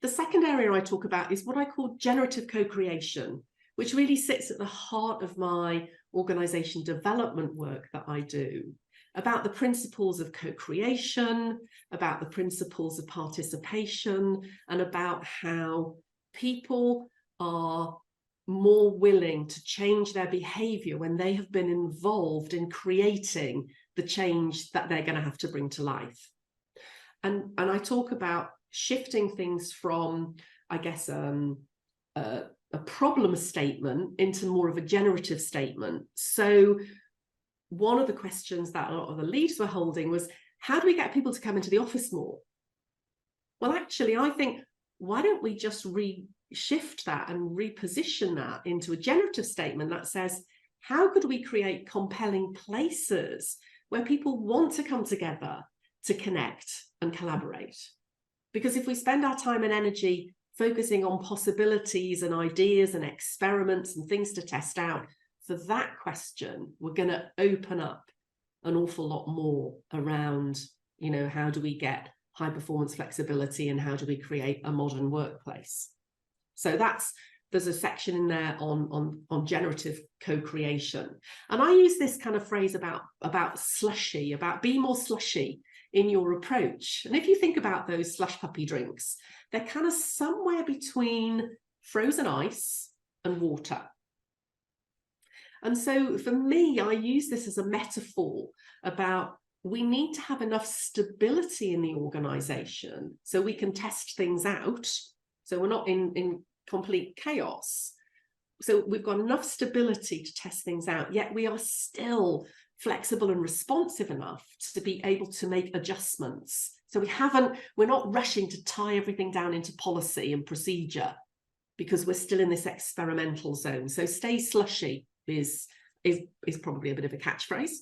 The second area I talk about is what I call generative co-creation, which really sits at the heart of my organization development work that I do, about the principles of co-creation, about the principles of participation, and about how people are more willing to change their behavior when they have been involved in creating the change that they're going to have to bring to life. And I talk about shifting things from, I guess, a problem statement into more of a generative statement. So one of the questions that a lot of the leads were holding was, how do we get people to come into the office more? Well, actually, I think, why don't we just shift that and reposition that into a generative statement that says, how could we create compelling places where people want to come together to connect and collaborate? Because if we spend our time and energy focusing on possibilities and ideas and experiments and things to test out, for that question, we're going to open up an awful lot more around, you know, how do we get high performance flexibility and how do we create a modern workplace? So there's a section in there on generative co-creation. And I use this kind of phrase about slushy, about be more slushy in your approach. And if you think about those slush puppy drinks, they're kind of somewhere between frozen ice and water. And so for me, I use this as a metaphor about we need to have enough stability in the organization so we can test things out. So we're not in complete chaos. So we've got enough stability to test things out, yet we are still flexible and responsive enough to be able to make adjustments. So we're not rushing to tie everything down into policy and procedure because we're still in this experimental zone. So stay slushy is probably a bit of a catchphrase.